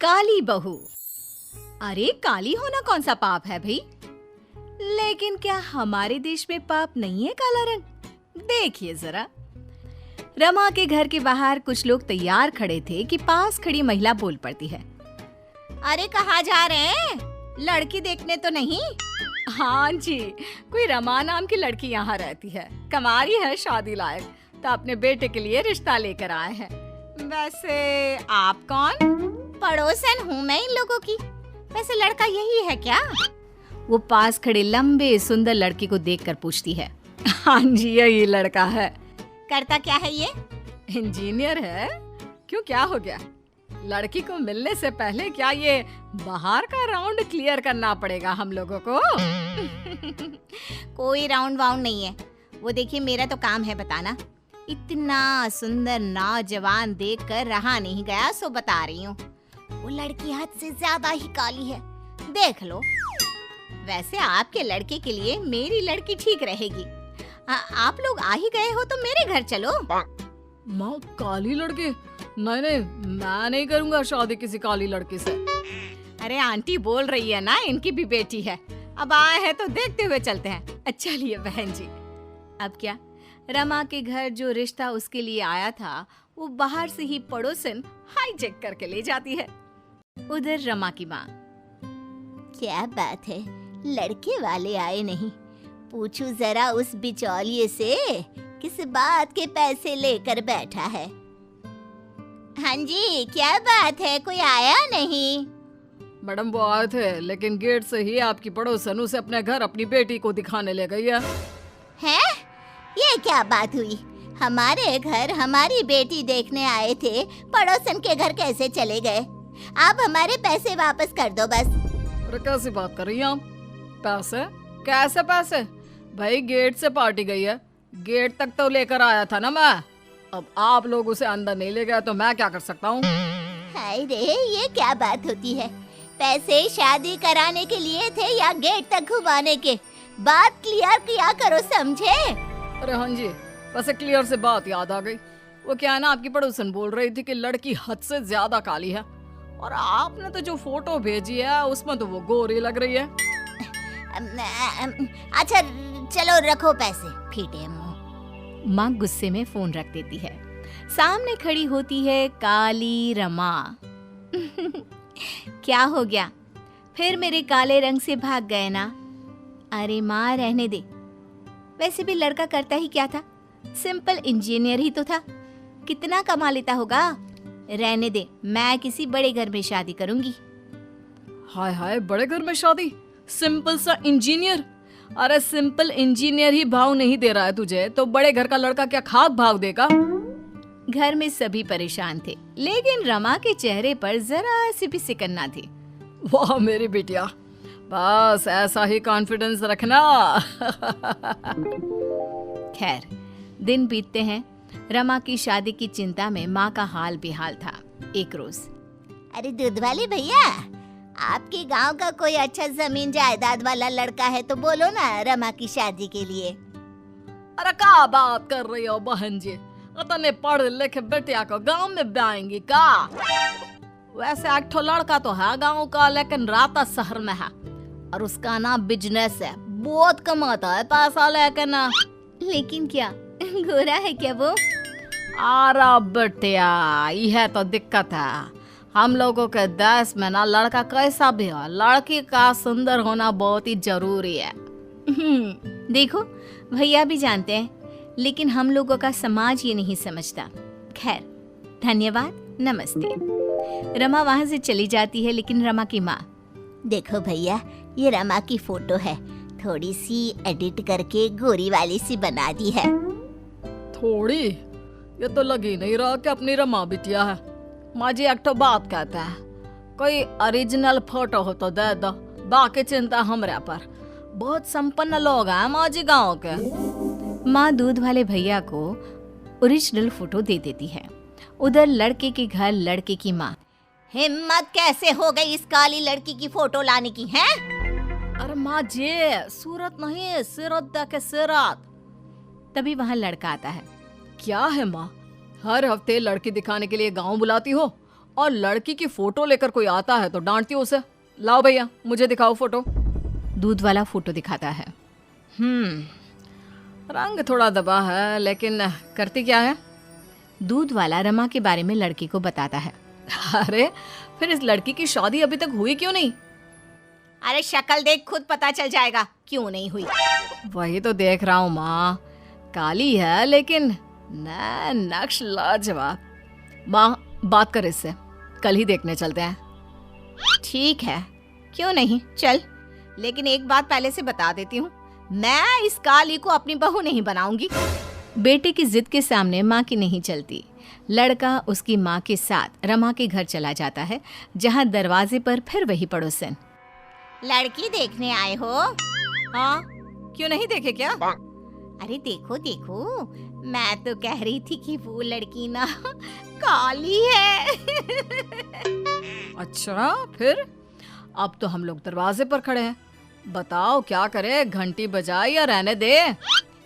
काली बहू। अरे काली होना कौन सा पाप है भाई? लेकिन क्या हमारे देश में पाप नहीं है काला रंग? देखिए जरा। रमा के घर के बाहर कुछ लोग तैयार खड़े थे कि पास खड़ी महिला बोल पड़ती है, अरे कहाँ जा रहे हैं? लड़की देखने तो नहीं? हाँ जी, कोई रमा नाम की लड़की यहाँ रहती है, कमारी है, शादी लायक, तो अपने बेटे के लिए रिश्ता लेकर आए हैं। वैसे आप कौन? पड़ोसन हूँ मैं इन लोगों की। वैसे लड़का यही है क्या? वो पास खड़े लंबे सुंदर लड़के को देखकर पूछती है। हाँ जी, यही लड़का है। करता क्या है ये? इंजीनियर है। क्यों, क्या हो गया? लड़की को मिलने से पहले क्या ये बाहर का राउंड क्लियर करना पड़ेगा हम लोगों को? कोई राउंड वाउंड नहीं है। वो देखिए, मेरा तो काम है बताना। इतना सुंदर नौजवान देखकर रहा नहीं गया, सो बता रही हूँ। वो लड़की हद से ज्यादा ही काली है, देख लो। वैसे आपके लड़के के लिए मेरी लड़की ठीक रहेगी। आप लोग आ ही गए हो तो मेरे घर चलो। माँ, काली लड़की? नहीं नहीं, मैं नहीं करूँगा शादी किसी काली लड़की से। अरे आंटी बोल रही है ना, इनकी भी बेटी है। अब आए हैं तो देखते हुए चलते हैं। चलिए बहन जी। अब क्या, रमा के घर जो रिश्ता उसके लिए आया था वो बाहर से ही पड़ोसन हाईजैक करके ले जाती है। उधर रमा की माँ, क्या बात है, लड़के वाले आए नहीं? पूछू जरा उस बिचौलिए से किस बात के पैसे लेकर बैठा है। हाँ जी, क्या बात है, कोई आया नहीं? मैडम वो आए थे, लेकिन गेट से ही आपकी पड़ोसन उसे अपने घर अपनी बेटी को दिखाने ले गई है। हैं? ये क्या बात हुई? हमारे घर हमारी बेटी देखने आए थे, पड़ोसन के घर कैसे चले गए? आप हमारे पैसे वापस कर दो बस। अरे कैसी बात कर रही हैं आप? पैसे? कैसे पैसे? भाई गेट से पार्टी गई है, गेट तक तो लेकर आया था ना मैं। अब आप लोग उसे अंदर नहीं ले गए तो मैं क्या कर सकता हूँ? हाय रे, ये क्या बात होती है? पैसे शादी कराने के लिए थे या गेट तक घुमाने के? बात क्लियर किया करो, समझे? अरे हाँ जी, वैसे क्लियर से बात याद आ गई। वो क्या है ना, आपकी पड़ोसन बोल रही थी कि लड़की हद से ज्यादा काली है, और आपने तो जो फोटो भेजी है उसमें तो वो गोरी लग रही है। अच्छा चलो रखो पैसे, फीटे मुंह। माँ गुस्से में फोन रख देती है। सामने खड़ी होती है काली रमा। क्या हो गया, फिर मेरे काले रंग से भाग गए ना? अरे माँ रहने दे। वैसे भी लड़का करता ही क्या था, सिंपल इंजीनियर ही तो था। कितना कमा लेता होगा? रहने दे, मैं किसी बड़े घर में शादी करूंगी। हाय हाय, बड़े घर में शादी? सिंपल सा इंजीनियर? अरे सिंपल इंजीनियर ही भाव नहीं दे रहा है तुझे, तो बड़े घर का लड़का क्या खाक भाव देगा? घर में सभी परेशान थे, लेकिन रमा के चेहरे पर जरा सी भी सिकन ना थी। वाह मेरी बिटिया, बस ऐसा ही कॉन्फिडेंस रखना। खैर, दिन बीतते हैं। रमा की शादी की चिंता में माँ का हाल बेहाल था। एक रोज, अरे दूध वाले भैया, आपके गांव का कोई अच्छा जमीन जायदाद वाला लड़का है तो बोलो ना रमा की शादी के लिए। अरे क्या बात कर रही हो बहन जी, इतने पढ़े लिखे बेटिया को गांव में ब्याएंगी का? वैसे एक ठो लड़का तो है गांव का, लेकिन राता शहर में है, और उसका ना बिजनेस है, बहुत कमाता है पैसा, लेकिन क्या गोरा है क्या वो? अरे बेटिया, यह तो दिक्कत है। हम लोगों के देश में ना लड़का कैसा भी हो, लड़की का सुंदर होना बहुत ही जरूरी है। देखो भैया भी जानते हैं, लेकिन हम लोगों का समाज ये नहीं समझता। खैर, धन्यवाद, नमस्ते। रमा वहाँ से चली जाती है, लेकिन रमा की माँ, देखो भैया, ये रमा की फोटो है, थोड़ी सी एडिट करके गोरी वाली सी बना दी है। थोड़ी? ये तो लग ही नहीं रहा कि अपनी रमा बिटिया है। माँ जी एक तो बात कहता है, कोई ओरिजिनल फोटो हो तो दे दो, बाकी चिंता हमरे पर। बहुत संपन्न लोग हैं माँ जी गाँव के। माँ दूध वाले भैया को ओरिजिनल फोटो दे देती है। उधर लड़के के घर लड़के की माँ, हिम्मत कैसे हो गई इस काली लड़की की फोटो लाने की है? अरे माँ जी, सूरत नहीं, सिरत देखे सिरत। तभी वहाँ लड़का आता है। क्या है माँ, हर हफ्ते लड़की दिखाने के लिए गांव बुलाती हो, और लड़की की फोटो लेकर कोई आता है तो डांटती हूँ उसे। लाओ भैया मुझे दिखाओ फोटो। दूध वाला फोटो दिखाता है। रंग थोड़ा दबा है लेकिन करती क्या है? दूध वाला रमा के बारे में लड़की को बताता है। अरे फिर इस लड़की की शादी अभी तक हुई क्यों नहीं? अरे शक्ल देख, खुद पता चल जाएगा क्यों नहीं हुई। वही तो देख रहा हूँ माँ, काली है लेकिन नक्श लाजवाब। माँ बात कर इससे, कल ही देखने चलते हैं। ठीक है, क्यों नहीं, चल। लेकिन एक बात पहले से बता देती हूँ, मैं इस काली को अपनी बहू नहीं बनाऊंगी। बेटे की जिद के सामने माँ की नहीं चलती। लड़का उसकी माँ के साथ रमा के घर चला जाता है, जहाँ दरवाजे पर फिर वही पड़ोसन। लड़की देखने आए हो? हाँ, क्यों नहीं देखे क्या? अरे देखो देखो, मैं तो कह रही थी कि वो लड़की ना काली है। अच्छा फिर? अब तो हम लोग दरवाजे पर खड़े हैं, बताओ क्या करे, घंटी बजाए या रहने दे?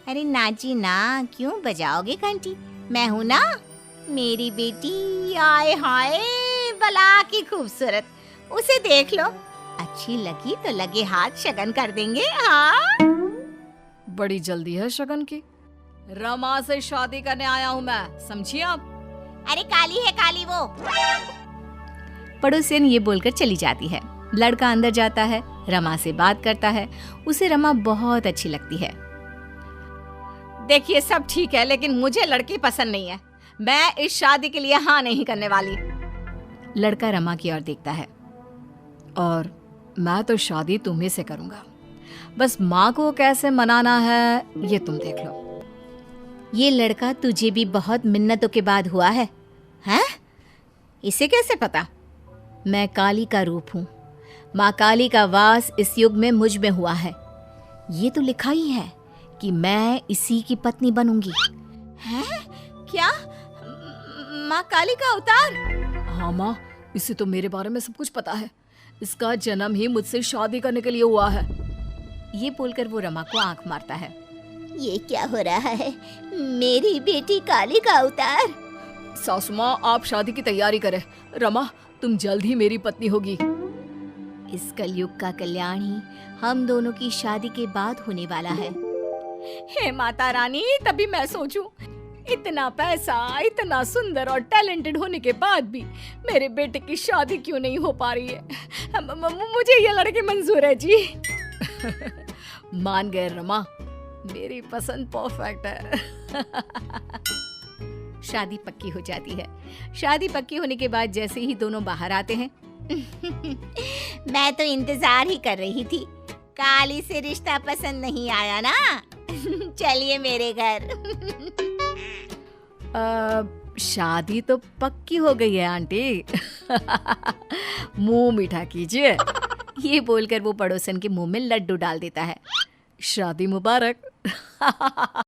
अरे नाची ना, क्यों बजाओगे घंटी? मैं हूँ ना, मेरी बेटी। आए हाय बला की खूबसूरत, उसे देख लो, अच्छी लगी तो लगे हाथ शगन कर देंगे। हाँ, बड़ी जल्दी है शगन की। रमा से शादी करने आया हूँ मैं, समझिए आप? अरे काली है काली वो। पड़ोसियन ये बोलकर चली जाती है। लड़का अंदर जाता है, रमा से बात करता है। उसे रमा बहुत अच्छी लगती है। देखिए सब ठीक है, लेकिन मुझे लड़की पसंद नहीं है। मैं इस शादी के लिए हाँ नहीं करने वाली। लड़का रमा की ओर देखता है। और मैं तो शादी तुम्ही से करूंगा, बस माँ को कैसे मनाना है ये तुम देख लो। ये लड़का तुझे भी बहुत मिन्नतों के बाद हुआ है, हैं? इसे कैसे पता? मैं काली का रूप हूँ। माँ काली का वास इस युग में मुझ में हुआ है। ये तो लिखा ही है कि मैं इसी की पत्नी बनूंगी। हैं? क्या? माँ काली का अवतार? हाँ माँ, इसे तो मेरे बारे में सब कुछ पता है। इसका जन्म ही मुझसे शादी करने के लिए हुआ है। ये बोलकर वो रमा को आंख मारता है। ये क्या हो रहा है? मेरी बेटी काली का अवतार? सासू माँ आप शादी की तैयारी करें। रमा तुम जल्द ही मेरी पत्नी होगी। इस कलयुग का कल्याण ही हम दोनों की शादी के बाद होने वाला है। हे माता रानी, तभी मैं सोचूं, इतना पैसा, इतना सुंदर और टैलेंटेड होने के बाद भी मेरे बेटे की शादी क्यों नहीं हो पा रही है? मुझे ये लड़के मंजूर है जी। मान गए रमा, मेरी पसंद परफेक्ट है। शादी पक्की हो जाती है। शादी पक्की होने के बाद जैसे ही दोनों बाहर आते हैं, मैं तो इंतजार ही कर रही थी। काली से रिश्ता पसंद नहीं आया ना? चलिए मेरे घर। शादी तो पक्की हो गई है आंटी। मुंह मीठा कीजिए। ये बोलकर वो पड़ोसन के मुंह में लड्डू डाल देता है। शादी मुबारक।